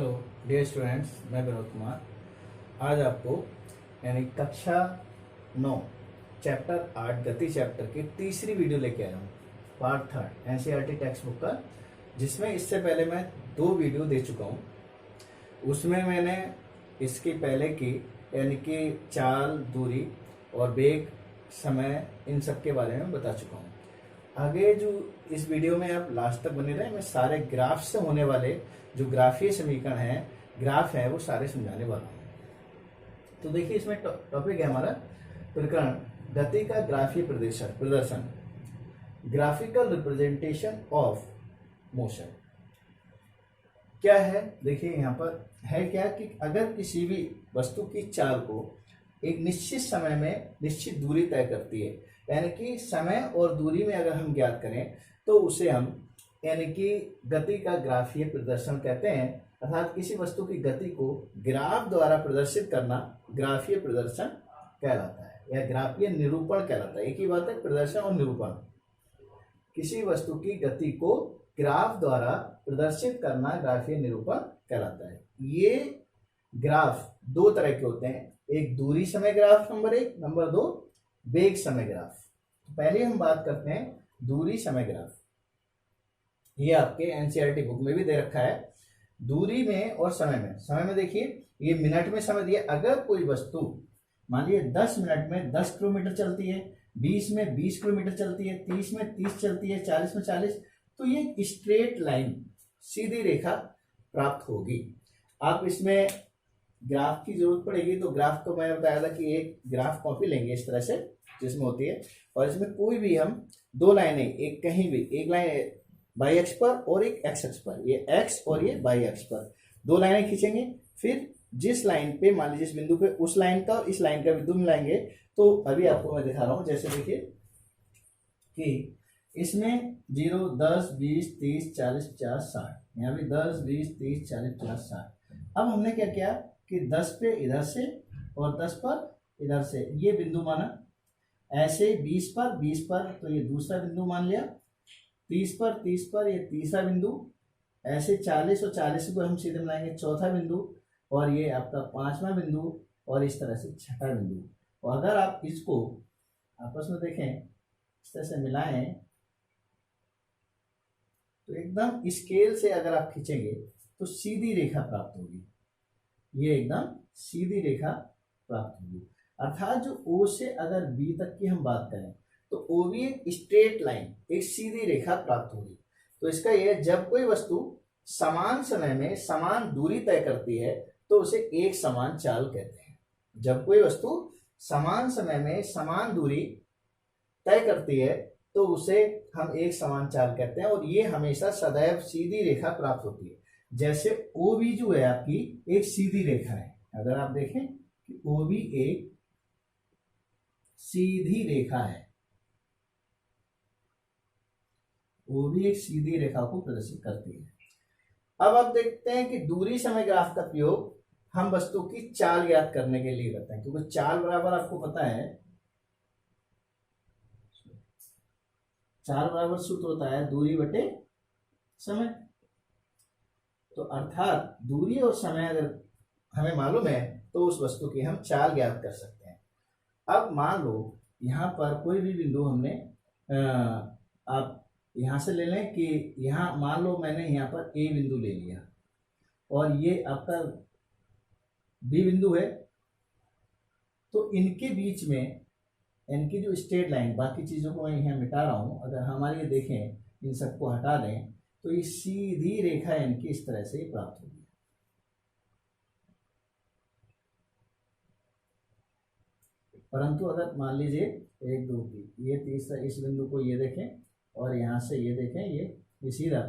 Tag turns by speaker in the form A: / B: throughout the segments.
A: Hello dear students, मैं विनोद कुमार आज आपको यानी कक्षा 9 चैप्टर 8 गति चैप्टर की तीसरी वीडियो लेके आया हूँ। Part third NCERT text book का, जिसमें इससे पहले मैं 2 वीडियो दे चुका हूँ। उसमें मैंने इसकी पहले की यानी कि चाल, दूरी और वेग, समय, इन सब के बारे में बता चुका हूँ। आगे जो इस वीडियो में आप लास्ट तक बने रहे, मैं सारे ग्राफ से होने वाले जो ग्राफीय समीकरण है, ग्राफ है, वो सारे समझाने वाला हूँ। तो देखिए, इसमें टॉपिक है हमारा प्रकरण गति का ग्राफीय प्रदर्शन, ग्राफिकल रिप्रेजेंटेशन ऑफ मोशन। क्या है, देखिए यहाँ पर है क्या कि अगर किसी भी वस्तु की चाल को एक निश्चित समय में निश्चित दूरी तय करती है, यानी कि समय और दूरी में अगर हम ज्ञात करें तो उसे हम यानी कि गति का ग्राफीय प्रदर्शन कहते हैं। अर्थात किसी वस्तु की गति को ग्राफ द्वारा प्रदर्शित करना ग्राफीय प्रदर्शन कहलाता है या ग्राफीय निरूपण कहलाता है। एक ही बात है, प्रदर्शन और निरूपण। किसी वस्तु की गति को ग्राफ द्वारा प्रदर्शित करना ग्राफीय निरूपण कहलाता है। ये ग्राफ 2 तरह के होते हैं, एक दूरी समय ग्राफ नंबर 1, नंबर 2 वेग समय ग्राफ। पहले हम बात करते हैं दूरी समय ग्राफ। ये आपके एनसीईआरटी बुक में भी दे रखा है। दूरी में और समय में देखिए, ये मिनट में समय दिया। अगर कोई वस्तु मान लीजिए 10 मिनट में 10 किलोमीटर चलती है, 20 में 20 किलोमीटर चलती है, 30 में 30 चलती है, 40 में 40, तो ये स्ट्रेट लाइन, सीधी रेखा प्राप्त होगी। आप इसमें ग्राफ की जरूरत पड़ेगी, तो ग्राफ को मैंने बताया था कि एक ग्राफ कॉपी लेंगे इस तरह से जिसमें होती है, और इसमें कोई भी हम 2 लाइनें, एक कहीं भी एक लाइन बाई अक्ष पर और एक एक्स अक्ष पर, ये एक्स और ये बाई अक्ष पर 2 लाइनें खींचेंगे। फिर जिस लाइन पे मान लीजिए जिस बिंदु पे उस लाइन का और इस लाइन का बिंदु मिलाएंगे। तो अभी आपको मैं दिखा रहा हूं, जैसे देखिए कि इसमें 0, 10, 20, 30, 40, 50, 60, यहाँ भी 10, 20, 30, 40, 50, 60। अब हमने क्या किया कि 10 पे इधर से और 10 पर इधर से ये बिंदु माना, ऐसे 20 पर तो ये दूसरा बिंदु मान लिया, 30 पर ये तीसरा बिंदु, ऐसे 40 और 40 को हम सीधे मिलाएंगे चौथा बिंदु, और ये आपका 5वां बिंदु, और इस तरह से 6ठा बिंदु। और अगर आप इसको आपस में देखें, इस तरह से मिलाएं, तो एकदम स्केल से अगर आप खींचेंगे तो सीधी रेखा प्राप्त होगी। ये एकदम सीधी रेखा प्राप्त होगी। अर्थात जो O से अगर B तक की हम बात करें तो O भी एक स्ट्रेट लाइन, एक सीधी रेखा प्राप्त होगी। तो इसका यह, जब कोई वस्तु समान समय में समान दूरी तय करती है तो उसे एक समान चाल कहते हैं। जब कोई वस्तु समान समय में समान दूरी तय करती है तो उसे हम एक समान चाल कहते हैं, और ये हमेशा सदैव सीधी रेखा प्राप्त होती है। जैसे ओ भी जो है आपकी एक सीधी रेखा है। अगर आप देखें कि ओ भी एक सीधी रेखा है, वो भी एक सीधी रेखा को प्रदर्शित करती है। अब आप देखते हैं कि दूरी समय ग्राफ का प्रयोग हम वस्तु की चाल ज्ञात करने के लिए करते हैं, क्योंकि चाल बराबर आपको पता है, चाल बराबर सूत्र होता है दूरी बटे समय। तो अर्थात दूरी और समय अगर हमें मालूम है तो उस वस्तु की हम चाल ज्ञात कर सकते हैं। अब मान लो यहाँ पर कोई भी बिंदु हमने आप यहाँ से ले लें कि यहाँ मान लो मैंने यहाँ पर ए बिंदु ले लिया और ये आपका बी बिंदु है। तो इनके बीच में इनकी जो स्ट्रेट लाइन, बाकी चीज़ों को मैं यहाँ मिटा रहा हूँ, अगर हमारे ये देखें, इन सबको हटा दें तो ये सीधी रेखा इनकी इस तरह से प्राप्त होगी। परंतु अगर मान लीजिए 1, 2, 3, ये तीसरा, इस बिंदु को ये देखें और यहाँ से ये देखें, ये सीधा,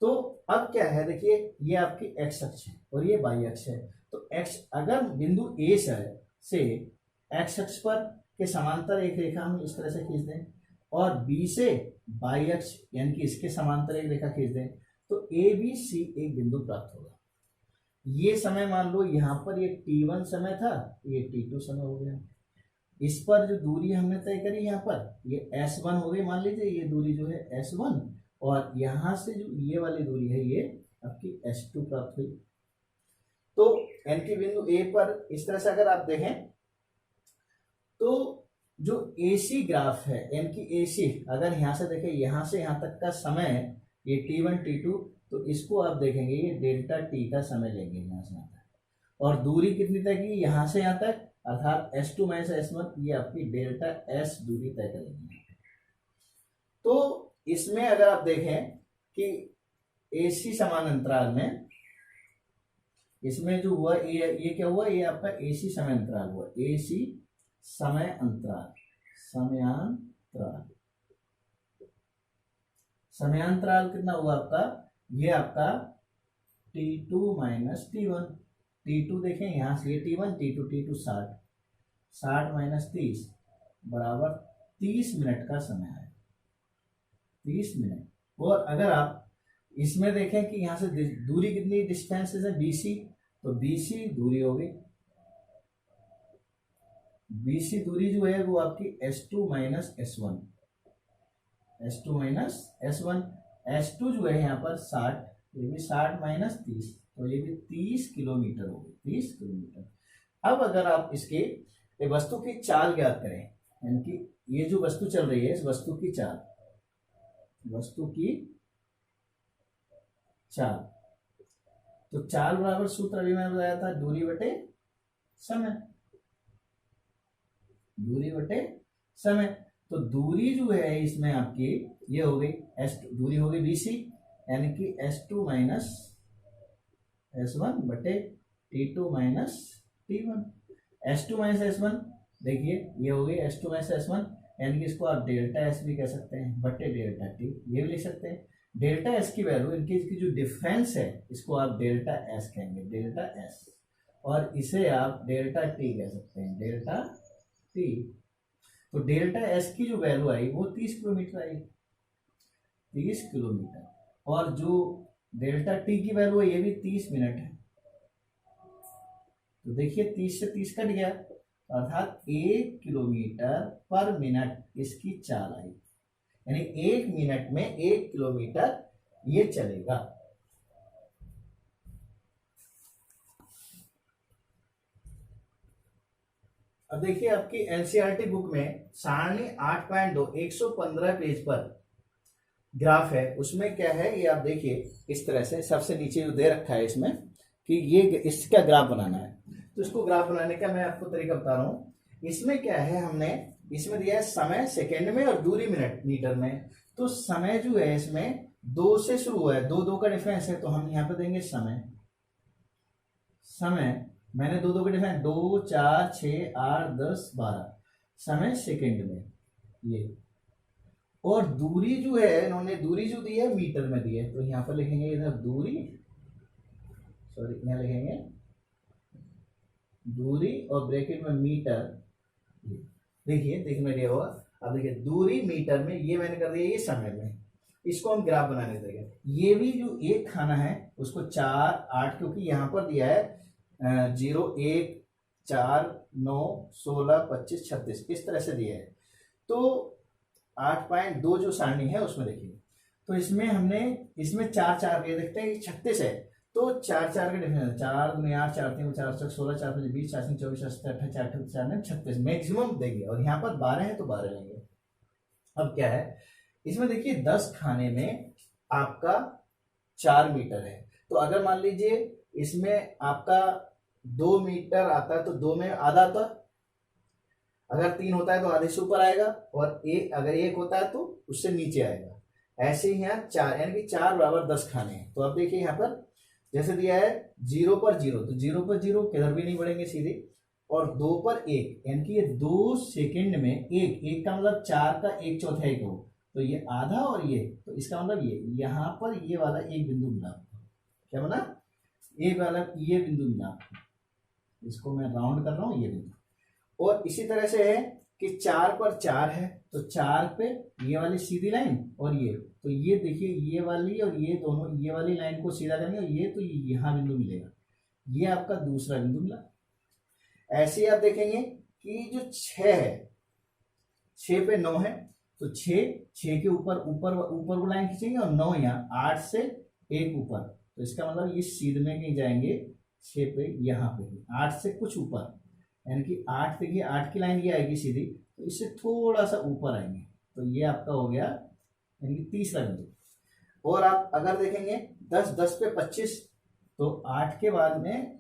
A: तो अब क्या है, देखिए ये आपकी एक्स अक्ष है और ये वाई अक्ष है। तो एक्स, अगर बिंदु ए से एक्स अक्ष पर के समांतर एक रेखा हम इस तरह से खींच दें और बी से वाई अक्ष यानी कि इसके समांतर एक रेखा खींच दें, तो ए बी सी एक बिंदु प्राप्त होगा। ये समय मान लो यहाँ पर ये T1 समय था, ये T2 समय हो गया। इस पर जो दूरी हमने तय करी यहाँ पर, ये S1 हो गई, मान लीजिए ये दूरी जो है S1, और यहाँ से जो ये वाली दूरी है ये आपकी S2 प्राप्त हुई। तो एन की बिंदु ए पर इस तरह से अगर आप देखें तो जो एसी ग्राफ है एन की एसी, अगर यहां से देखें यहां से यहां तक का समय ये T1 T2, तो इसको आप देखेंगे ये डेल्टा टी का समय लेंगे यहां से यहां तक। और दूरी कितनी तय की, यहां से यहां तक, अर्थात S2 माइनस S1, ये आपकी डेल्टा एस दूरी तय करेंगे। तो इसमें अगर आप देखें कि एसी समान अंतराल में इसमें जो हुआ ये क्या हुआ, ये आपका एसी समय अंतराल हुआ, एसी समय अंतराल, समयांतराल कितना हुआ आपका, ये आपका T2 माइनस T1। T2 देखें यहां से ये T1, T2 60 माइनस 30 बराबर 30 मिनट का समय है, 30 मिनट। और अगर आप इसमें देखें कि यहां से दूरी कितनी डिस्टेंस है BC, तो BC दूरी होगी, BC दूरी जो है वो आपकी S2 minus S1, S2 minus S1, S2 जो है यहाँ पर 60, ये भी 60 माइनस 30, तो ये भी 30 किलोमीटर होगी, 30 किलोमीटर। अब अगर आप इसके वस्तु की चाल ज्ञात करें, यानी कि ये जो वस्तु चल रही है इस वस्तु की चाल, तो चाल बराबर सूत्र अभी मैंने बताया था, दूरी बटे समय। तो दूरी जो है इसमें आपकी ये हो गई दूरी हो गई BC, यानी कि S2 माइनस S1 बटे T2 minus T1। S2 minus S1 देखिए ये हो गई S2 माइनस S1, यानी कि इसको आप डेल्टा S भी कह सकते हैं बटे डेल्टा T, ये भी लिख सकते हैं। डेल्टा S की वैल्यू, इनकी इसकी जो डिफरेंस है इसको आप डेल्टा S कहेंगे, डेल्टा S, और इसे आप डेल्टा T कह सकते हैं, डेल्टा T। तो डेल्टा S की जो वैल्यू आई वो 30 किलोमीटर आई, 30 किलोमीटर, और जो डेल्टा T की वैल्यू है ये भी 30 मिनट है। तो देखिए 30 से 30 कट गया, अर्थात 1 किलोमीटर पर मिनट इसकी चाल आई, यानी 1 मिनट में 1 किलोमीटर ये चलेगा। अब देखिए आपकी एनसीईआरटी बुक में सारणी 8.2 115 पेज पर ग्राफ है, उसमें क्या है ये आप देखिए, इस तरह से सबसे नीचे जो दे रखा है इसमें कि ये इसका ग्राफ बनाना है। तो इसको ग्राफ बनाने का मैं आपको तरीका बता रहा हूं। इसमें क्या है, हमने इसमें दिया है समय सेकंड में और दूरी मिनट मीटर में। तो समय जो है इसमें 2 से शुरू हुआ है, 2 का डिफरेंस है, तो हम यहाँ पे देंगे समय मैंने 2 का डिफरेंस 2 4 6 8 10 12 समय सेकंड में ये, और दूरी जो है इन्होंने दूरी जो दी है मीटर में दी है, तो यहाँ पर लिखेंगे इधर दूरी, यहाँ लिखेंगे दूरी और ब्रैकेट में मीटर। देखिए देखने दिया होगा, अब देखिए दूरी मीटर में, ये मैंने कर दिया ये समय में, इसको हम ग्राफ बनाने देंगे। ये भी जो एक खाना है उसको 4 8, क्योंकि यहाँ पर दिया है 0 1 4 9 16 25 36 इस तरह से दिया है। तो 8.2 जो सारणी है उसमें देखिए, तो इसमें हमने इसमें 4 4 ये देखते हैं 36 है, तो 4 4 का डिफरेंस 4 2 8 4 3 4 6 16 4 5 20 4 3 24 28 4 4 36 मैक्सिमम देंगे, और यहाँ पर 12 है तो 12 लेंगे। अब क्या है इसमें देखिए 10 खाने में आपका 4 मीटर है, तो अगर मान लीजिए इसमें आपका 2 मीटर आता है तो 2 में आधा आता, अगर 3 होता है तो आधे से ऊपर आएगा, और अगर 1 होता है तो उससे नीचे आएगा। ऐसे ही यहाँ 4, यानी कि 4 बराबर 10 खाने हैं। तो अब देखिए यहाँ पर जैसे दिया है 0 पर 0, तो 0 पर 0 किधर भी नहीं बढ़ेंगे सीधे, और 2 पर 1, यानी कि ये 2 सेकंड में 1 का मतलब 4 का 1/4 हो, तो ये आधा, और ये, तो इसका मतलब ये यहाँ पर ये वाला एक बिंदु मिला, क्या बना, एक वाला ये बिंदु मिला, इसको मैं राउंड कर रहा हूँ ये बिंदु। और इसी तरह से है कि 4 पर 4 है, तो 4 पे ये वाली सीधी लाइन और ये, तो ये देखिए ये वाली और ये दोनों ये वाली लाइन को सीधा करेंगे, और ये तो यहाँ बिंदु मिलेगा, ये आपका दूसरा बिंदु मिला। ऐसे ही आप देखेंगे कि जो 6 है, 6 पे 9 है, तो 6 के ऊपर वो लाइन खींचेंगे, और 9 यहाँ 8 से 1 ऊपर, तो इसका मतलब ये सीधे में कहीं जाएंगे 6 पे यहाँ पे 8 से कुछ ऊपर, यानी कि 8 देखिए 8 की लाइन ये आएगी सीधी, तो इससे थोड़ा सा ऊपर आएंगे, तो ये आपका हो गया यानी कि तीसरा बिंदु। और आप अगर देखेंगे 10 10 पे 25, तो 8 के बाद में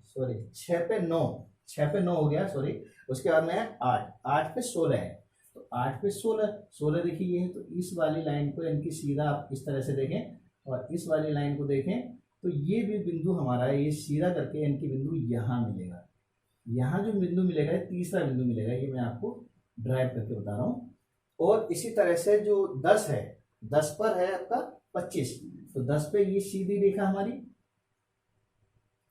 A: सॉरी 6 पे 9, 6 पे 9 हो गया सॉरी, उसके बाद में 8 8 पे 16 है, तो 8 पे 16 16 देखिए ये है, तो इस वाली लाइन को यानी कि सीधा आप इस तरह से देखें और इस वाली लाइन को देखें, तो ये भी बिंदु हमारा है, ये सीधा करके यानी कि बिंदु यहाँ मिलेगा। यहाँ जो बिंदु मिलेगा तीसरा बिंदु मिलेगा, ये मैं आपको ड्राइव करके बता रहा हूँ। और इसी तरह से जो 10 है, 10 पर है आपका 25, तो 10 पे ये सीधी रेखा हमारी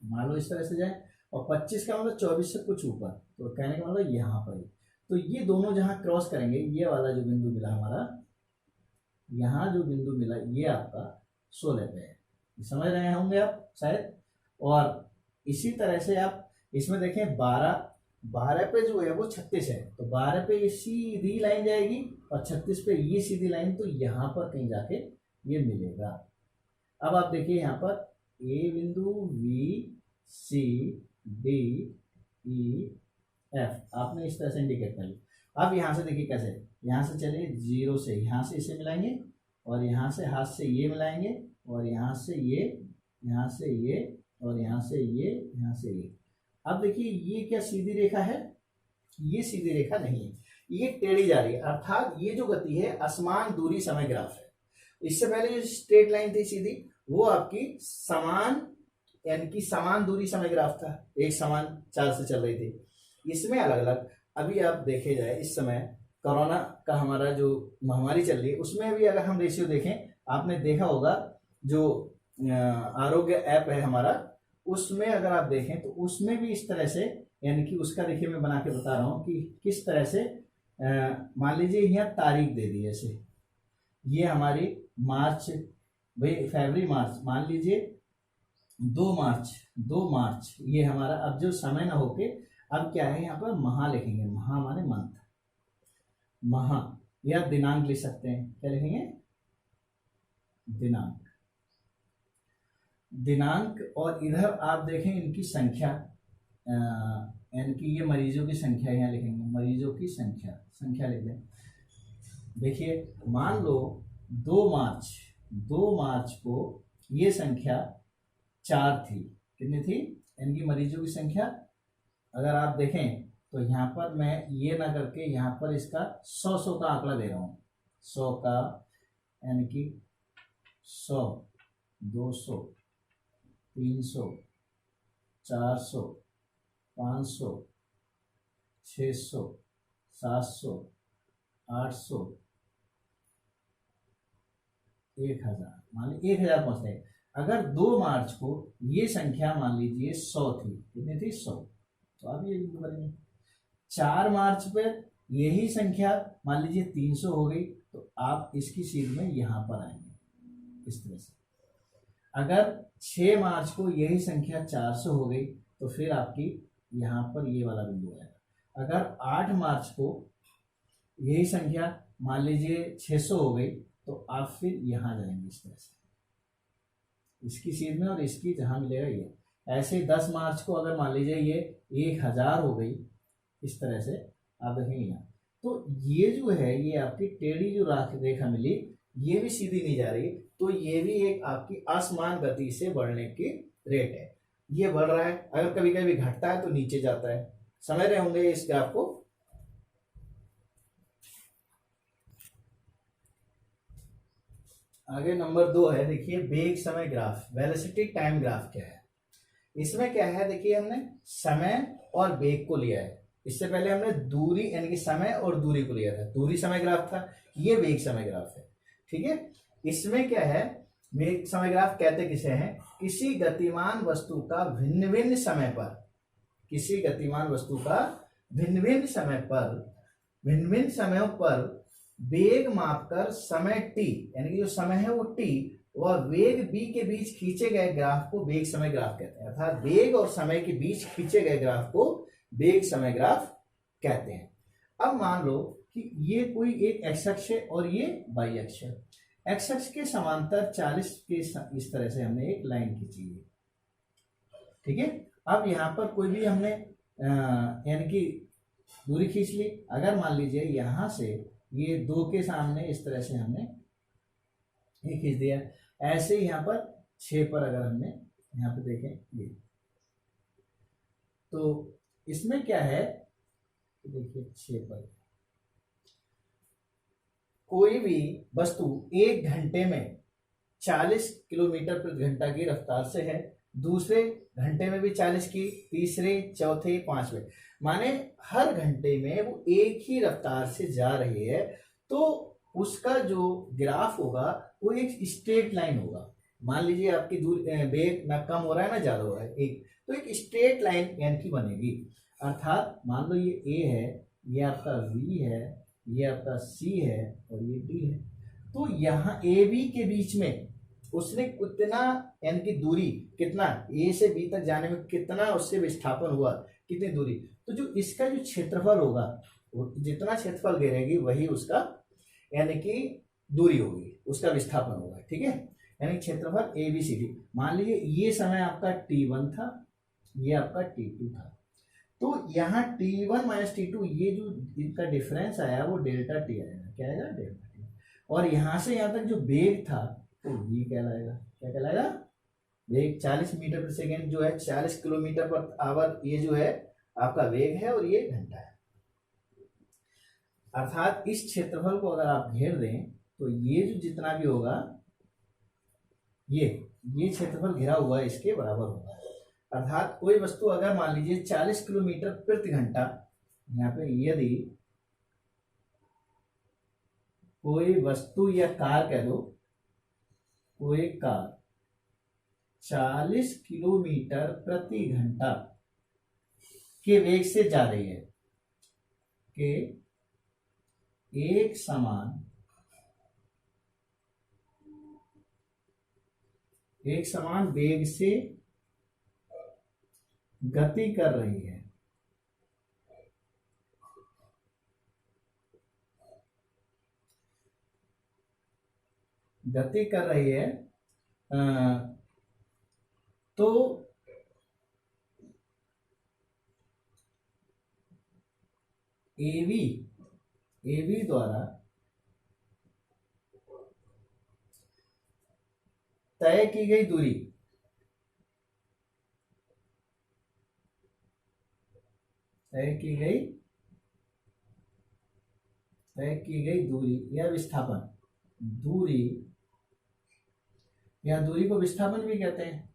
A: मान लो इस तरह से जाए, और 25 का मतलब 24 से कुछ ऊपर, तो कहने का मतलब यहाँ पर ही, तो ये दोनों जहां क्रॉस करेंगे, ये वाला जो बिंदु मिला हमारा, यहाँ जो बिंदु मिला ये आपका 16 पे है, समझ रहे होंगे आप शायद। और इसी तरह से आप इसमें देखें 12 पे जो है वो 36 है, तो 12 पे ये सीधी लाइन जाएगी और 36 पे ये सीधी लाइन, तो यहाँ पर कहीं जाके ये मिलेगा। अब आप देखिए यहाँ पर ए बिंदु, बी, सी, डी, ई, एफ, आपने इस तरह से इंडिकेट कर लिया। अब यहाँ से देखिए कैसे, यहाँ से चलिए 0 से यहाँ से इसे मिलाएंगे, और यहाँ से हाथ से ये मिलाएंगे, और यहाँ से ये, यहाँ से ये, और यहाँ से ये, यहाँ से ये। अब देखिए ये क्या सीधी रेखा है? ये सीधी रेखा नहीं है, ये टेढ़ी जा रही है, अर्थात ये जो गति है असमान दूरी समय ग्राफ है। इससे पहले जो स्ट्रेट लाइन थी सीधी, वो आपकी समान यानी कि समान दूरी समय ग्राफ था, एक समान चाल से चल रही थी। इसमें अलग अलग, अभी आप देखे जाए इस समय कोरोना का हमारा जो महामारी चल रही है, उसमें भी अगर हम रेशियो देखें, आपने देखा होगा जो आरोग्य ऐप है हमारा, उसमें अगर आप देखें तो उसमें भी इस तरह से, यानी कि उसका देखिए मैं बना के बता रहा हूँ कि किस तरह से, मान लीजिए यहाँ तारीख दे दी, जैसे ये हमारी मार्च, भाई फरवरी मार्च, मान लीजिए 2 मार्च ये हमारा, अब जो समय ना होके अब क्या है यहाँ पर महा लिखेंगे, महा माने मंथ, महा, या दिनांक लिख सकते हैं, क्या लिखेंगे? दिनांक, दिनांक। और इधर आप देखें इनकी संख्या, यानी कि ये मरीजों की संख्या यहाँ लिखेंगे, मरीजों की संख्या, संख्या लिख दें। देखिए मान लो 2 मार्च को ये संख्या 4 थी, कितनी थी? यानी कि मरीजों की संख्या अगर आप देखें तो यहाँ पर मैं ये ना करके यहाँ पर इसका 100 का आंकड़ा दे रहा हूँ, 100 का, यानी कि 100, 200, 300, 400, 500, 600, 700, 800, 1000, मान लीजिए 1000 पहुंचते हैं। अगर 2 मार्च को ये संख्या मान लीजिए 100 थी, कितनी थी? 100, तो आप ये बनेंगे। 4 मार्च पर यही संख्या मान लीजिए 300 हो गई, तो आप इसकी सीध में यहाँ पर आएंगे इस तरह से। अगर 6 मार्च को यही संख्या 400 हो गई, तो फिर आपकी यहाँ पर ये वाला बिंदु आएगा। अगर 8 मार्च को यही संख्या मान लीजिए 600 हो गई, तो आप फिर यहाँ जाएंगे इस तरह से, इसकी सीध में, और इसकी जहाँ मिलेगा ये। ऐसे 10 मार्च को अगर मान लीजिए ये 1000 हो गई, इस तरह से आप देखेंगे यहाँ, तो ये जो है ये आपकी टेढ़ी जो रेखा मिली, ये भी सीधी नहीं जा रही, तो ये भी एक आपकी असमान गति से बढ़ने की रेट है। ये बढ़ रहा है, अगर कभी कभी घटता है तो नीचे जाता है, समझ रहे होंगे इस ग्राफ को। आगे नंबर 2 है, देखिए वेग समय ग्राफ, वेलोसिटी टाइम ग्राफ क्या है। इसमें क्या है, देखिए हमने समय और वेग को लिया है, इससे पहले हमने दूरी यानी कि समय और दूरी को लिया था, दूरी समय ग्राफ था, ये वेग समय ग्राफ है, ठीक है। इसमें क्या है, वेग समय ग्राफ कहते किसे हैं? किसी गतिमान वस्तु का भिन्न भिन्न समय पर, किसी गतिमान वस्तु का भिन्न भिन्न समय पर, भिन्न भिन्न समयों पर वेग मापकर समय t, यानी कि जो समय है वो t और वेग b के बीच खींचे गए ग्राफ को वेग समय ग्राफ कहते हैं। अर्थात वेग और समय के बीच खींचे गए ग्राफ को वेग समय ग्राफ कहते हैं। अब मान लो कि ये कोई एक एक्स अक्ष है और ये वाई अक्ष है। एक्स अक्ष के समांतर 40 के इस तरह से हमने एक लाइन खींची है, ठीक है। अब यहाँ पर कोई भी हमने यानी कि दूरी खींच ली। अगर मान लीजिए यहां से ये 2 के सामने इस तरह से हमने ये खींच दिया, ऐसे ही यहाँ पर 6 पर अगर हमने यहाँ पे देखें ये, तो इसमें क्या है, देखिए 6 पर कोई भी वस्तु 1 घंटे में 40 किलोमीटर प्रति घंटा की रफ्तार से है, दूसरे घंटे में भी 40 की, तीसरे, चौथे, पांचवें, माने हर घंटे में वो एक ही रफ्तार से जा रही है, तो उसका जो ग्राफ होगा वो एक स्ट्रेट लाइन होगा। मान लीजिए आपकी दूरी वेग ना कम हो रहा है ना ज्यादा हो रहा है, एक तो एक स्ट्रेट लाइन यानी की बनेगी। अर्थात मान लो ये ए है, ये आपका बी है, ये आपका सी है और ये डी है। तो यहाँ ए बी के बीच में उसने कितना यानी कि दूरी कितना ए से बी तक जाने में कितना उससे विस्थापन हुआ, कितनी दूरी, तो जो इसका जो क्षेत्रफल होगा वो जितना क्षेत्रफल घेरेगी वही उसका यानी कि दूरी होगी, उसका विस्थापन होगा। ठीक है, यानी क्षेत्रफल ए बी सी डी। मान लीजिए ये समय आपका T1 था, ये आपका T2 था, तो यहाँ T1 माइनस T2 ये जो इनका डिफरेंस आया वो डेल्टा टी आएगा। क्या आएगा? Delta T. और यहाँ से यहाँ तक जो वेग था तो ये कहलाएगा, क्या कहलाएगा? वेग 40 मीटर पर सेकेंड जो है 40 किलोमीटर पर आवर, ये जो है आपका वेग है और ये घंटा है। अर्थात इस क्षेत्रफल को अगर आप घेर दें तो ये जो जितना भी होगा ये क्षेत्रफल घिरा हुआ है इसके बराबर होगा। अर्थात कोई वस्तु अगर मान लीजिए 40 किलोमीटर प्रति घंटा, यहाँ पे यदि कोई वस्तु या कार कह दो, कोई कार 40 किलोमीटर प्रति घंटा के वेग से जा रही है, के एक समान वेग से गति कर रही है, तो एवी द्वारा तय की गई दूरी या विस्थापन, दूरी को विस्थापन भी कहते हैं।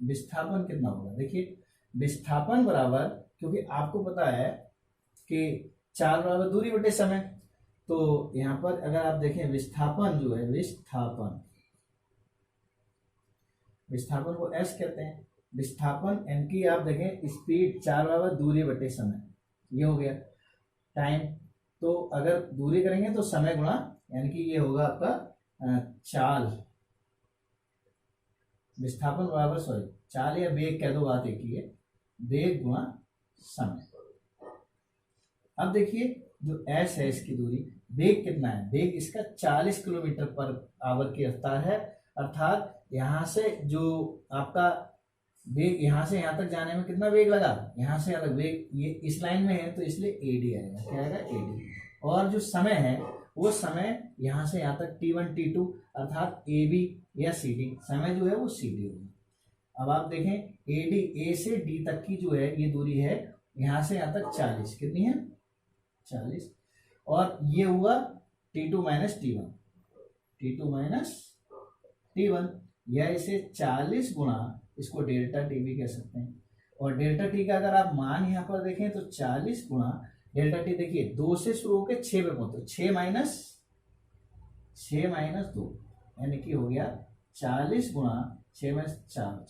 A: विस्थापन कितना होगा? देखिए विस्थापन बराबर, क्योंकि आपको पता है कि 4 बराबर दूरी बटे समय, तो यहां पर अगर आप देखें विस्थापन जो है, विस्थापन को एस कहते हैं। विस्थापन यानी कि आप देखें स्पीड 4 बराबर दूरी बटे समय, ये हो गया टाइम। तो अगर दूरी करेंगे तो समय गुणा, यानी कि ये होगा आपका चाल। विस्थापन बराबर चाल या वेग कह दो, बात एक ही है, वेग गुणा समय। अब देखिए जो एस है इसकी दूरी, वेग कितना है? वेग इसका 40 किलोमीटर पर आवर की रफ्तार है। अर्थात यहां से जो आपका वेग यहां से यहां तक जाने में कितना वेग लगा, यहां से यहां तक वेग, ये इस लाइन में है तो इसलिए एडी आएगा। क्या आएगा? एडी। और जो समय है वो समय यहां से यहां तक T1 T2 अर्थात ए बी या सी डी, समय जो है वो सी डी होगा। अब आप देखें एडी, ए से डी तक की जो है ये दूरी है, यहां से यहां तक 40, कितनी है? 40। और ये हुआ T2 माइनस T1, या इसे 40 गुणा, इसको डेल्टा टी भी कह सकते हैं। और डेल्टा टी का अगर आप मान यहां पर देखें तो 40 गुणा डेल्टा टी, देखिए 2 से शुरू होकर 6 पे पहुंचो, 6 माइनस 2 यानी कि हो गया 40 गुणा 6 माइनस 4,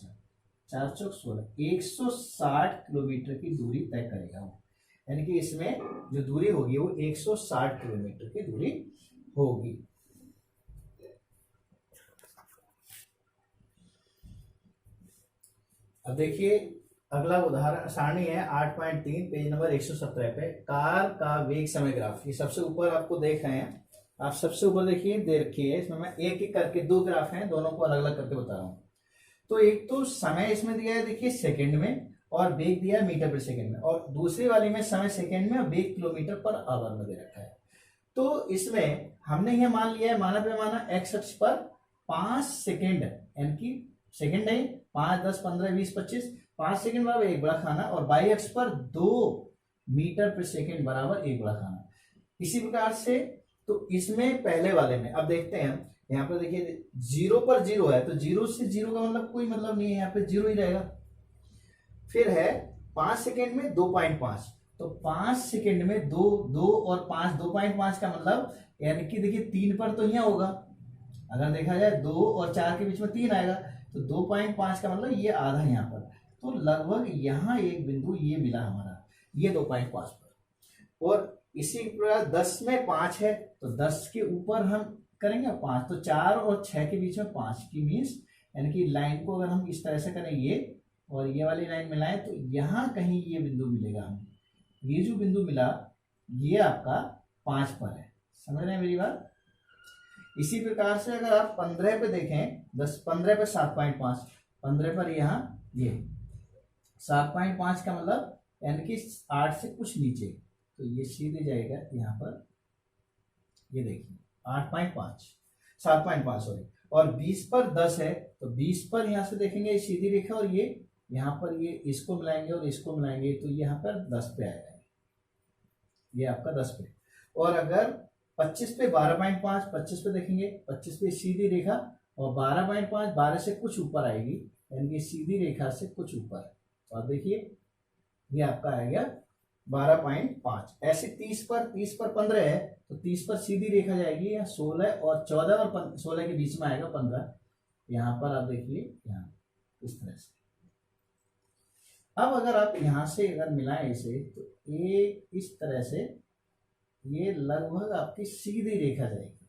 A: 4 चौक 16, 160 किलोमीटर की दूरी तय करेगा वो। यानी कि इसमें जो दूरी होगी वो 160 किलोमीटर की दूरी होगी। अब देखिए अगला उदाहरण सारणी है 8.3 पेज नंबर 117 पे, कार का वेग समय ग्राफ। ये सबसे ऊपर आपको देख रहे हैं, आप सबसे ऊपर देखिए, दे रखी है इसमें, मैं एक एक करके 2 ग्राफ हैं, दोनों को अलग अलग करके बता रहा हूं। तो एक तो समय इसमें दिया है देखिए सेकंड में, और वेग दिया है मीटर पर सेकंड में, और दूसरी वाली में समय सेकंड में और वेग किलोमीटर पर आवर में दे रखा है। तो इसमें हमने यह मान लिया है, माना पैमाना एक्स अक्ष पर 5 सेकंड, यानी कि सेकंड नहीं, 5, 10, 15, 20, 25, 5 सेकंड बराबर एक बड़ा खाना, और वाई अक्ष पर 2 मीटर पर सेकंड बराबर एक बड़ा खाना। इसी प्रकार से तो इसमें पहले वाले में अब देखते हैं, यहाँ पर देखिए 0 पर 0 है, तो 0 से 0 का मतलब कोई मतलब नहीं है, यहाँ पे 0 ही रहेगा। फिर है 5 सेकंड में 2.5, तो 5 सेकंड में 2 और 5, 2.5 का मतलब यानी कि देखिए 3 पर तो यहाँ होगा, अगर देखा जाए 2 और 4 के बीच में 3 आएगा, तो 2.5 का मतलब ये आधा यहाँ पर, तो लगभग यहाँ एक बिंदु ये मिला हमारा, ये 2.5 पर। और इसी प्रकार 10 में 5 है, तो 10 के ऊपर हम करेंगे 5, तो 4 और 6 के बीच में 5 की मीन्स, यानी कि लाइन को अगर हम इस तरह से करें ये और ये वाली लाइन मिलाएं, तो यहाँ कहीं ये बिंदु मिलेगा हमें, ये जो बिंदु मिला ये आपका 5 पर है, समझ रहे हैं मेरी बात। इसी प्रकार से अगर आप 15 पे देखें, 15 पे 7.5, 15 पर यहाँ ये 7.5 का मतलब यानी कि 8 से कुछ नीचे, तो ये सीधे जाएगा यहाँ पर, ये देखिए 8.5, 7.5 सॉरी, और 20 पर 10 है, तो 20 पर यहाँ से देखेंगे सीधी रेखा, और ये यहाँ पर ये इसको मिलाएंगे और इसको मिलाएंगे, तो यहाँ पर 10 पे आएगा, ये आपका 10 पे। और अगर 25 पे 12.5, 25 पे देखेंगे, 25 पे सीधी रेखा, और 12.5 12 से कुछ ऊपर आएगी, यानी कि सीधी रेखा से कुछ ऊपर, तो आप देखिए ये आपका आएगा 12.5। ऐसे 30 पर 15 है, तो 30 पर सीधी रेखा जाएगी, या 16 और 14 और 16 के बीच में आएगा 15, यहाँ पर आप देखिए यहाँ इस तरह से। अब अगर आप यहाँ से अगर मिलाएं इसे, तो एक इस तरह से ये लगभग आपकी सीधी रेखा जाएगी,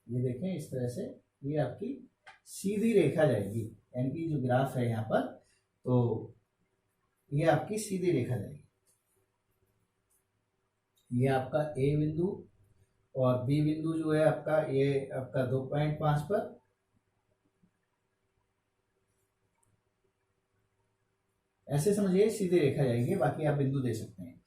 A: ये देखें इस तरह से ये आपकी सीधी रेखा जाएगी, यानी कि जो ग्राफ है यहाँ पर, तो ये आपकी सीधी रेखा जाएगी। ये आपका ए बिंदु और बी बिंदु जो है आपका, ये आपका 2.5 पर, ऐसे समझिए सीधी रेखा जाएगी, बाकी आप बिंदु दे सकते हैं।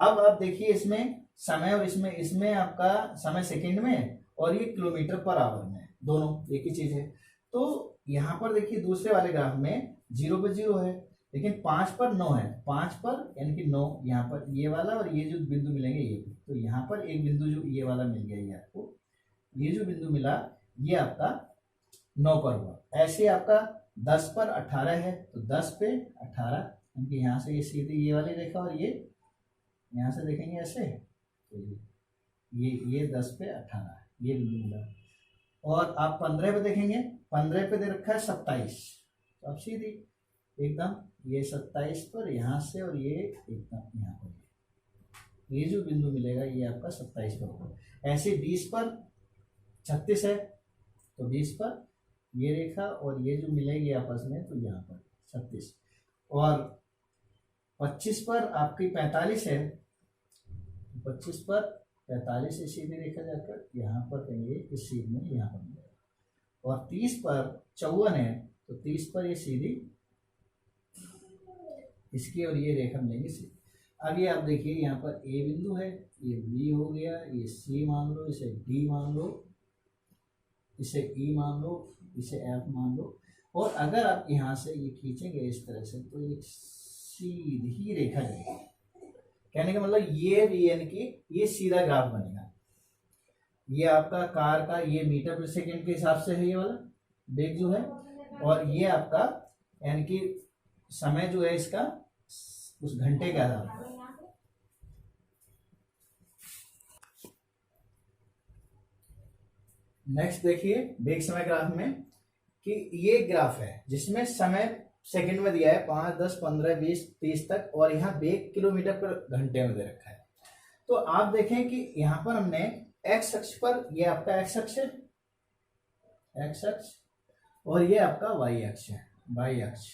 A: अब आप देखिए इसमें समय, और इसमें आपका समय सेकंड में और ये किलोमीटर पर आवर में, दोनों एक ही चीज है। तो यहाँ पर देखिए दूसरे वाले ग्राफ में 0 पर 0 है, लेकिन 5 पर 9 है, 5 पर यानी कि 9 यहाँ पर ये वाला, और ये जो बिंदु मिलेंगे ये, तो यहाँ पर एक बिंदु जो ये वाला मिल गया, ये आपको ये जो बिंदु मिला ये आपका 9 पर हुआ। ऐसे आपका 10 पर 18 है, तो 10 पे 18, यानी यहाँ से ये सीधी ये वाली रेखा, और ये यहाँ से देखेंगे ऐसे, तो ये 10 पे 18 ये बिंदु मिला। और आप 15 पे देखेंगे, 15 पे दे रखा है 27, तो अब सीधी एकदम ये 27 पर यहाँ से, और ये एकदम यहाँ पर ये जो बिंदु मिलेगा ये आपका 27 पर होगा। ऐसे 20 पर 36 है, तो 20 पर ये रेखा और ये जो मिलेगी आपस में, तो यहाँ पर 36, और 25 पर आपकी 45 है, 25 पर 45 से सीधी रेखा जाकर यहाँ पर कहेंगे इस सीध में यहाँ पर मिलेगा, और 30 पर 54 है, तो 30 पर ये सीधी इसकी और ये रेखा मिलेंगे सीधी। अब ये आप देखिए यहाँ पर ए बिंदु है, ये बी हो गया, ये सी मान लो, इसे डी मान लो, इसे ई मान लो, इसे एफ मान लो, और अगर आप यहाँ से ये खींचेंगे इस तरह से, तो एक सीधी रेखा जाएगी। कहने का मतलब ये यानी कि ये सीधा ग्राफ बनेगा। ये आपका कार का ये मीटर पर सेकंड के हिसाब से है ये वाला वेग जो है, और ये आपका यानी कि समय जो है इसका उस घंटे का आधार पर। नेक्स्ट देखिए वेग समय ग्राफ में कि ये ग्राफ है जिसमें समय सेकंड में दिया है 5, 10, 15, 20, 30 तक, और यहाँ वेग किलोमीटर पर घंटे में दे रखा है। तो आप देखें कि यहाँ पर हमने एक्स अक्ष पर, ये आपका एक्स अक्ष है, एक्स अक्ष, और ये आपका वाई अक्ष है, वाई अक्ष,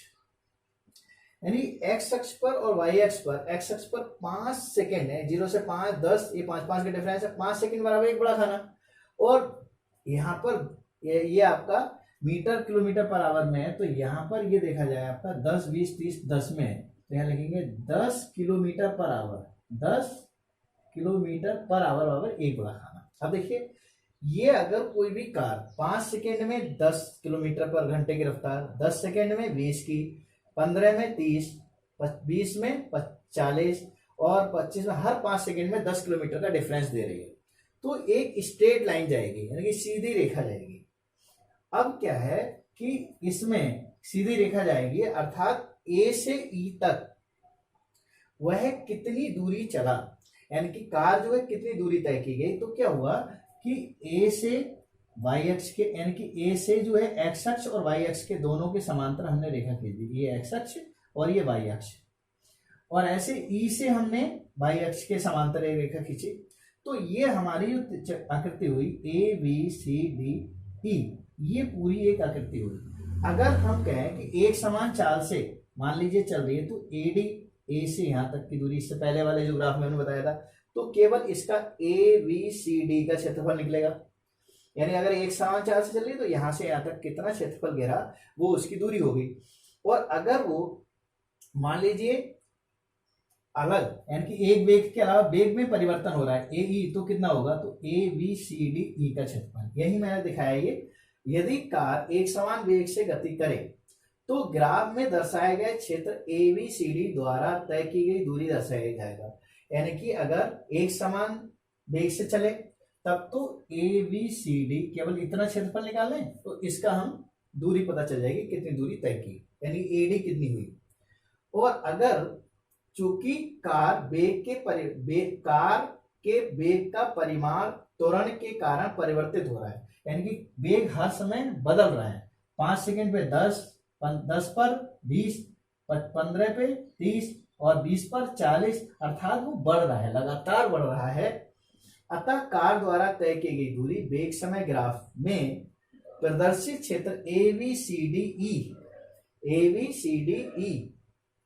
A: यानी एक्स अक्ष पर और वाई अक्ष पर, एक्स अक्ष पर 5 सेकेंड है, 0 से 5, 10, ये 5 5 का डिफरेंस है, 5 सेकेंड बराबर एक बड़ा खाना, और यहाँ पर ये आपका मीटर किलोमीटर पर आवर में है, तो यहाँ पर ये देखा जाए आपका 10 20 30 10 में है, तो यहाँ लिखेंगे 10 kilometre per hour, 10 kilometre per hour बराबर 1 गुणा खाना। अब देखिए ये अगर कोई भी कार 5 सेकेंड में 10 किलोमीटर पर घंटे की रफ्तार, 10 सेकेंड में 20 की, 15 में 30, 20 में 40 और 25 में हर 5 सेकेंड में 10 किलोमीटर का डिफरेंस दे रही है, तो एक स्ट्रेट लाइन जाएगी, यानी कि सीधी रेखा जाएगी। अब क्या है कि इसमें सीधी रेखा जाएगी, अर्थात ए से ई तक वह कितनी दूरी चला, यानी कि कार जो है कितनी दूरी तय की गई। तो क्या हुआ कि ए से वाई अक्ष के, यानी कि ए से जो है एक्स अक्ष और वाई अक्ष के दोनों के समांतर हमने रेखा खींच दी, ये एक्स अक्ष और ये वाई अक्ष, और ऐसे ई से हमने वाई अक्ष के समांतर एक रेखा खींची। तो ये हमारी जो आकृति हुई A B C D E, ये पूरी एक आकृति हुई। अगर हम कहें कि एक समान चाल से मान लीजिए चल रही है, तो ए डी, ए से यहां तक की दूरी, इससे पहले वाले जो ग्राफ में मैंने बताया था, तो केवल इसका ए बी सी डी का क्षेत्रफल निकलेगा। यानी अगर एक समान चाल से चल रही है, तो यहां से यहां तक कितना क्षेत्रफल घेरा वो उसकी दूरी होगी। और अगर वो मान लीजिए अलग, यानी कि एक वेग के अलावा वेग में परिवर्तन हो रहा है ए ई, तो कितना होगा, तो A B C D E का क्षेत्रफल। यही मैंने दिखाया। ये यदि कार एक समान वेग से गति करे तो ग्राफ में दर्शाए गए क्षेत्र ए बी सी डी द्वारा तय की गई दूरी दर्शाया जाएगा। यानी कि अगर एक समान वेग से चले तब तो ए बी सी डी केवल इतना क्षेत्रफल निकालें, तो इसका हम दूरी पता चल जाएगी कितनी दूरी तय की, यानी ए डी कितनी हुई। और अगर चूंकि कार के वेग का परिमाण त्वरण के कारण परिवर्तित हो रहा है, यानी कि वेग हर समय बदल रहा है, 5 सेकंड पे 10 पर 20, 15 पे 30 और 20 पर 40, अर्थात वो बढ़ रहा है, लगातार बढ़ रहा है। अतः कार द्वारा तय की गई दूरी वेग समय ग्राफ में प्रदर्शित क्षेत्र A B C D E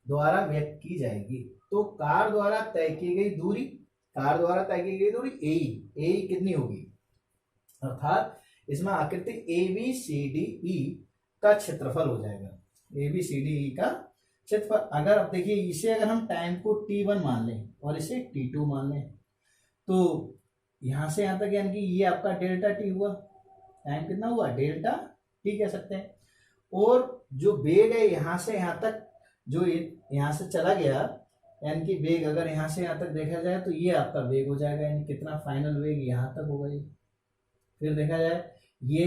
A: द्वारा व्यक्त की जाएगी। तो कार द्वारा तय की गई दूरी ए कितनी होगी, अर्थात इसमें आकृति A B C D E का क्षेत्रफल हो जाएगा, A B C D E का क्षेत्रफल। अगर अब देखिए इसे अगर हम टाइम को t1 मान लें और इसे t2 मान लें, तो यहां से यहां तक, यानी कि ये आपका डेल्टा टी हुआ, टाइम कितना हुआ, डेल्टा टी कह सकते हैं। और जो वेग है यहां से यहां तक, जो यहां से चला गया, यानी कि वेग अगर यहां से यहां तक देखा जाए तो ये आपका वेग हो जाएगा, यानी कितना फाइनल वेग यहां तक होगा ये। फिर देखा जाए ये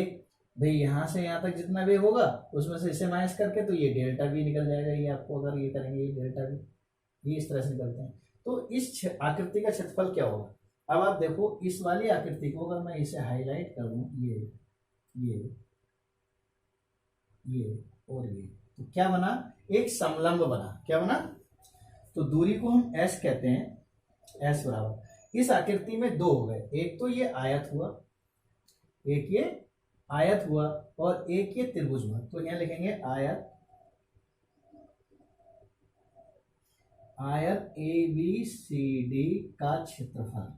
A: भाई यहां से यहां तक जितना वेग होगा उसमें से इसे माइनस करके तो ये डेल्टा भी निकल जाएगा। ये आपको अगर ये करेंगे ये डेल्टा भी, ये इस तरह से निकलते हैं। तो इस आकृति का क्षेत्रफल क्या होगा। अब आप देखो इस वाली आकृति को अगर मैं इसे हाईलाइट कर दूं, ये और ये, तो क्या बना, एक समलंब बना। क्या बना, तो दूरी को हम एस कहते हैं, एस बराबर, इस आकृति में दो हो गए, एक तो ये आयत हुआ, एक ये आयत हुआ और एक ये त्रिभुज हुआ। तो यहां लिखेंगे आयत ए बी सी डी का क्षेत्रफल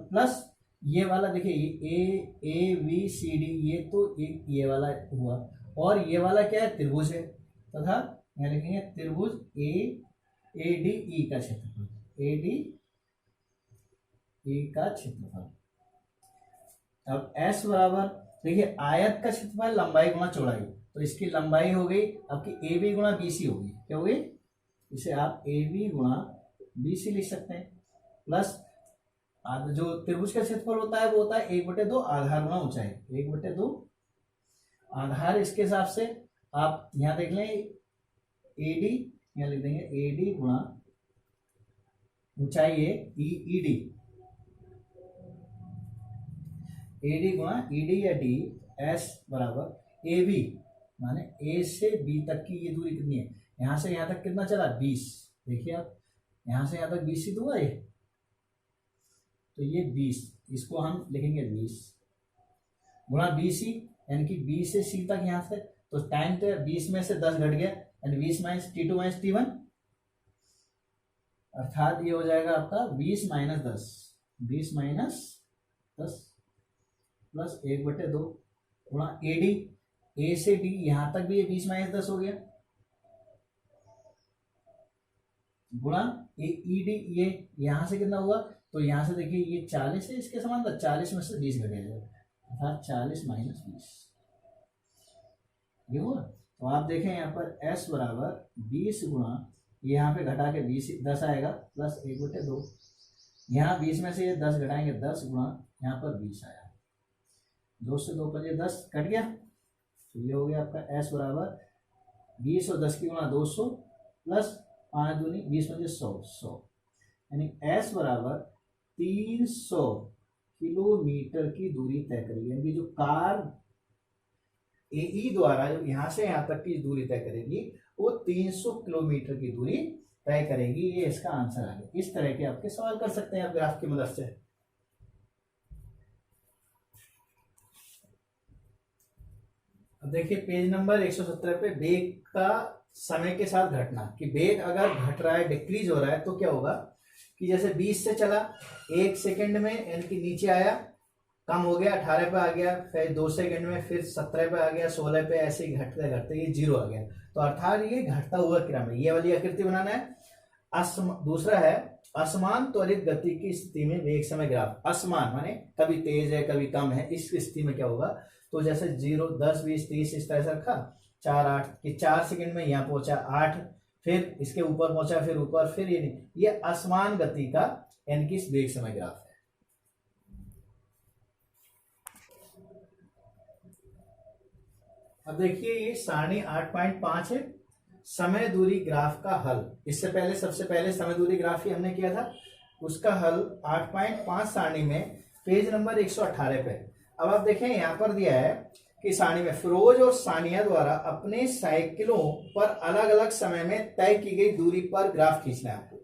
A: प्लस ये वाला, देखिए ए बी सी डी, ये तो एक ये वाला हुआ, और ये वाला क्या है, त्रिभुज है, तथा यहां लिखेंगे त्रिभुज ए डी ई का क्षेत्रफल, ए डी ई का क्षेत्रफल। अब S बराबर, देखिए आयत का क्षेत्रफल लंबाई गुणा चौड़ाई, तो इसकी लंबाई हो गई आपकी ए बी गुणा बी सी होगी। क्या होगी, इसे आप ए बी गुणा बी सी लिख सकते हैं, प्लस जो त्रिभुज का क्षेत्रफल होता है वो होता है 1/2 आधार गुणा ऊंचाई, 1/2 आधार। इसके हिसाब से आप यहां देख लें ए डी, यहां लिख देंगे ए डी गुणा ऊंचाई है ई डी, ए डी गुणा ई डी या डी, एस बराबर ए बी, माने ए से बी तक की ये दूरी कितनी है, यहां से यहां तक कितना चला 20। देखिए आप यहां से यहां तक 20 ही तो है, तो ये 20, इसको हम लिखेंगे 20 गुणा बी सी, यानी कि बी से सी तक यहां से, तो टाइम तो 20 में से 10 घट गया, यानी 20 minus t two minus t one, अर्थात ये हो जाएगा आपका 20 माइनस 10, 20 माइनस 10, प्लस 1/2 गुणा AD, A से D यहां तक भी ये 20-10 हो गया, गुणा ED, ये यहां से कितना हुआ, तो यहां से देखिए ये 40 है, इसके समान था, 40 में से 20 घटेगा, अर्थात 40 - 20 ये हुआ। तो आप देखें यहाँ पर S बराबर 20 गुणा, यहाँ पे घटा के 20 10 आएगा, प्लस 1/2, यहाँ 20 में से ये 10 घटाएंगे, 10 गुणा यहाँ पर 20 आया, 2 से 2 पर ये 10 कट गया, तो ये हो गया आपका S बराबर 20 और 10 की गुणा 200 प्लस 5 दूनी 20 में 100, यानी S बराबर 300 किलोमीटर की दूरी तय करेगी, यानी जो कार AE द्वारा जो यहाँ से यहाँ तक की दूरी तय करेगी वो 300 किलोमीटर की दूरी तय करेगी। ये इसका आंसर आ गया। इस तरह के आपके सवाल कर सकते हैं आप ग्राफ की मदद से। अब देखिए पेज नंबर 117 पे वेग का समय के साथ घटना, कि वेग अगर घट रहा है, डिक्रीज हो रहा है, तो क्या होगा कि जैसे 20 से चला 1 सेकंड में यानी कि नीचे आया, कम हो गया, 18 पे आ गया, फिर 2 सेकंड में फिर 17 पे आ गया, 16 पे, ऐसे ही घटते घटते ये 0 आ गया। तो अर्थात ये घटता हुआ क्रम है, ये वाली आकृति बनाना है। दूसरा है असमान त्वरित गति की स्थिति में वेग समय ग्राफ। असमान माने कभी तेज है कभी कम है, इस स्थिति में क्या होगा, तो जैसे 0 10 20 30 इस तरह से रखा, 4 8 कि 4 सेकंड में यहाँ पहुंचा 8, फिर इसके ऊपर पहुंचा, फिर ऊपर, फिर ये नहीं, ये असमान गति का यानी कि वेग समय ग्राफ है। अब देखिए ये सारणी 8.5 है, समय दूरी ग्राफ का हल। इससे पहले सबसे पहले समय दूरी ग्राफ ही हमने किया था, उसका हल 8.5 सारणी में पेज नंबर 118 पे। अब आप देखें यहाँ पर दिया है कि सारणी में फिरोज और सानिया द्वारा अपने साइकिलों पर अलग अलग समय में तय की गई दूरी पर ग्राफ खींचना है आपको।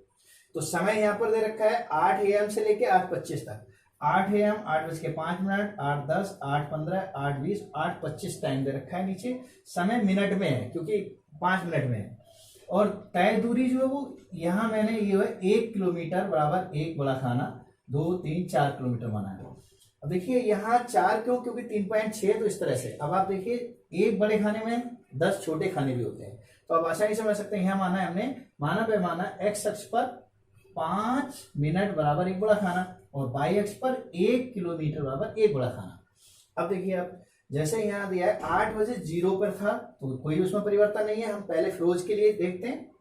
A: तो समय यहाँ पर दे रखा है 8 AM से लेके 8:25 तक, 8 AM 8:05, 8:10, 8:15, 8:20, 8:25 टाइम दे रखा है। नीचे समय मिनट में है क्योंकि 5 मिनट में है, और तय दूरी जो है वो यहाँ मैंने ये है 1 किलोमीटर बराबर 1 बड़ा खाना, 2 3 4 किलोमीटर माना है। अब देखिए यहाँ 4 क्यों, क्योंकि 3.6, तो इस तरह से। अब आप देखिए एक बड़े खाने में 10 छोटे खाने भी होते हैं, तो आप आसानी से समझ सकते हैं। यहाँ माना है हमने, माना पैमाना x अक्ष पर 5 मिनट बराबर 1 बड़ा खाना, और y अक्ष पर 1 किलोमीटर बराबर 1 बड़ा खाना। अब देखिए आप जैसे यहाँ दिया है 8 बजे 0 पर था, तो कोई उसमें परिवर्तन नहीं है। हम पहले फिरोज के लिए देखते हैं,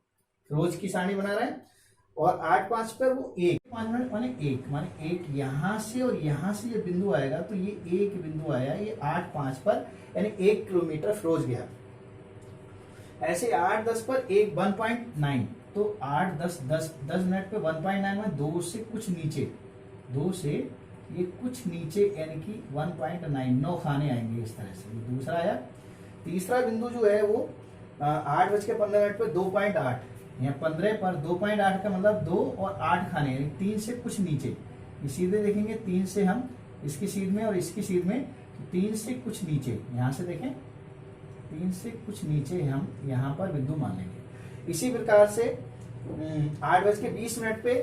A: फिरोज की सारणी बना रहे हैं, और 8:05 पर वो 1 5 मिनट माने 1 यहाँ से और यहाँ से ये बिंदु आएगा, तो ये एक बिंदु आया, ये 8:05 पर यानी 1 किलोमीटर फिरोज गया। ऐसे 8:10 पर 1.9, तो 8-10 मिनट पे 1.9 में 2 से कुछ नीचे, 2 से ये कुछ नीचे यानी कि 1.9 खाने आएंगे इस तरह से। ये दूसरा आया। तीसरा बिंदु जो है वो 8:15 पे 2.8, यहाँ 15 पर 2.8 का मतलब 2 और 8 खाने, यानी 3 से कुछ नीचे। ये सीधे देखेंगे 3 से हम इसकी सीध में और इसकी सीध में, तो 3 से कुछ नीचे, यहाँ से देखें 3 से कुछ नीचे हम यहाँ पर बिंदु मान लेंगे। इसी प्रकार से 8:20 पे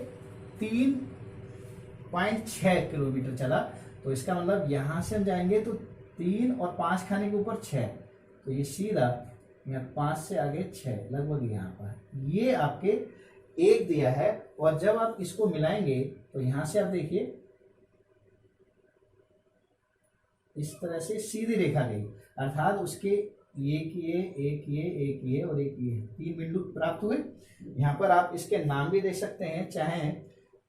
A: 3.6 किलोमीटर चला, तो इसका मतलब यहाँ से हम जाएंगे तो 3 और 5 खाने के ऊपर 6, तो ये सीधा यहाँ 5 से आगे 6 लगभग यहाँ पर ये आपके 1 दिया है। और जब आप इसको मिलाएंगे तो यहाँ से आप देखिए इस तरह से सीधी रेखा गई, अर्थात उसके एक ये और एक ये 3 बिंदु प्राप्त हुए। यहाँ पर आप इसके नाम भी दे सकते हैं चाहें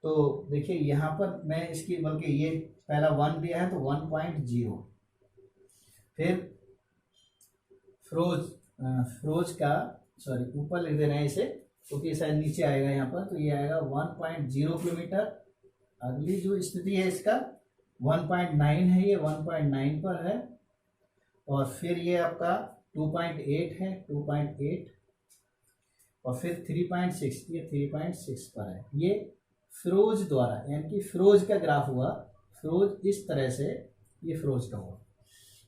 A: तो। देखिए यहाँ पर मैं इसकी, बल्कि ये पहला 1 दिया है तो 1.0, फिर फिरोज का सॉरी ऊपर लिख देना है इसे क्योंकि शायद नीचे आएगा यहाँ पर, तो ये आएगा 1.0 किलोमीटर। अगली जो स्थिति है इसका 1.9 है, ये 1.9 पर है, और फिर ये आपका 2.8 है, 2.8, और फिर 3.6, ये 3.6 पर है। ये फिरोज द्वारा यानी कि फिरोज का ग्राफ हुआ, फिरोज इस तरह से ये फिरोज का हुआ।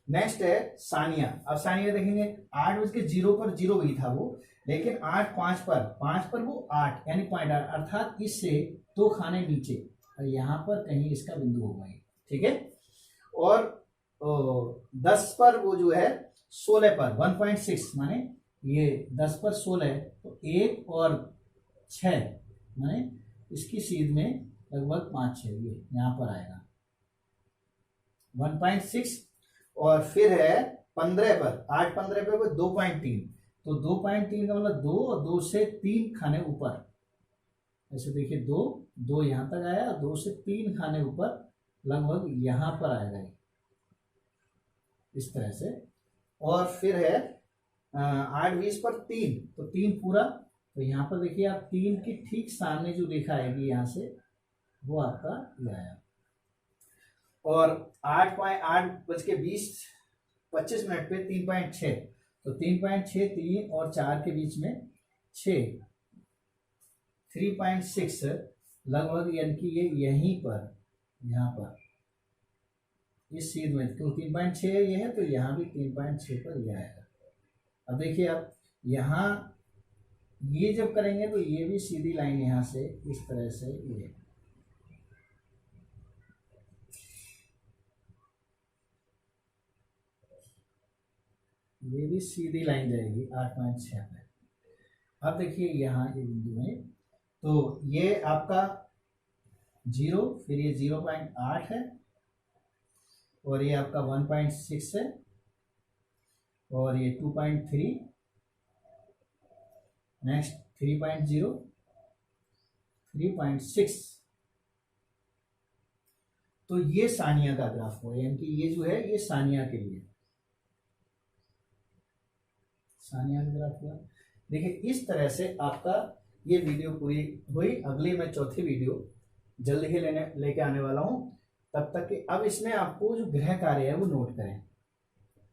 A: नेक्स्ट है सानिया। अब सानिया देखेंगे 8:0 पर 0 भी था वो, लेकिन 8:05 पर वो 8 यानी 0.8, अर्थात इससे 2 खाने नीचे, और यहाँ पर कहीं इसका बिंदु होगा, ठीक है। और 10 पर वो जो है 16 पर 1.6 माने ये 10 पर 16 है तो 1 और 6 माने इसकी सीध में लगभग 5-6 ये यहाँ पर आएगा 1.6। और फिर है 15 पर 8-15 पे 2.3 तो 2.3 का मतलब 2 और 2 से 3 खाने ऊपर, ऐसे देखिए 2 यहाँ तक आया, 2 से 3 खाने ऊपर लगभग यहाँ पर आएगा इस तरह से। और फिर है 8-20 पर 3 तो 3 पूरा, तो यहाँ पर देखिए आप 3 के ठीक सामने जो रेखा आएगी यहाँ से वो आपका ये आया। और 8:08:20:25 पे 3.6 तो 3.6 3 और 4 के बीच में 6 3.6 लगभग, यानी कि ये यहीं पर यहाँ पर इस सीध में क्यों 3.6 ये है तो यहाँ भी 3.6 पर ये आएगा। अब देखिए आप यहाँ ये जब करेंगे तो ये भी सीधी लाइन यहाँ से इस तरह से ये भी सीधी लाइन जाएगी 8.6 पे। अब देखिए यहाँ ये बिंदु में तो ये आपका 0, फिर ये 0.8 है और ये आपका 1.6 है और ये 2.3, नेक्स्ट 3.0 3.6। तो ये सानिया का ग्राफ हो, यानी कि ये जो है ये सानिया के लिए सानिया का ग्राफ हुआ। देखिए इस तरह से आपका ये वीडियो पूरी हुई। अगली मैं चौथी वीडियो जल्द ही लेके आने वाला हूं। तब तक कि अब इसमें आपको जो ग्रह कार्य है वो नोट करें।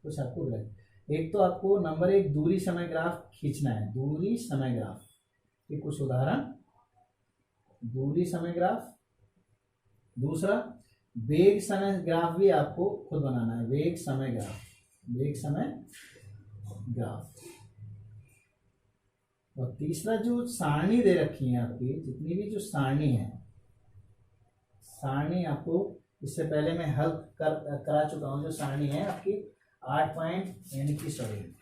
A: कुछ आपको ग्रह, एक तो आपको नंबर 1 दूरी समय ग्राफ खींचना है, दूरी समय ग्राफ के कुछ उदाहरण, दूरी समय ग्राफ। दूसरा वेग समय ग्राफ भी आपको खुद बनाना है, वेग समय ग्राफ, वेग समय ग्राफ। और तीसरा जो सारणी दे रखी है आपकी, जितनी भी जो सारणी है, सारणी आपको इससे पहले मैं हल करा चुका हूं। जो सारणी है आपकी 8 पॉइंट यानी कि सारणी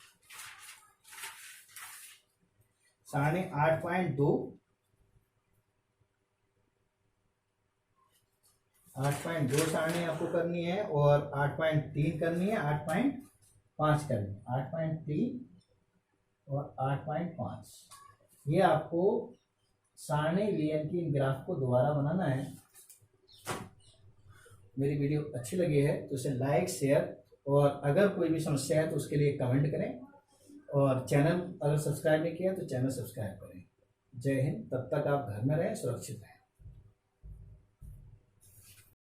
A: 8.2 सारणी आपको करनी है और 8.3 करनी है, 8.5 करनी है, 8.3 और 8.5। ये आपको सारणी यानी कि इन ग्राफ को दोबारा बनाना है। मेरी वीडियो अच्छी लगी है तो इसे लाइक शेयर, और अगर कोई भी समस्या है तो उसके लिए कमेंट करें, और चैनल अगर सब्सक्राइब नहीं किया तो चैनल सब्सक्राइब करें। जय हिंद। तब तक आप घर में रहें, सुरक्षित रहें।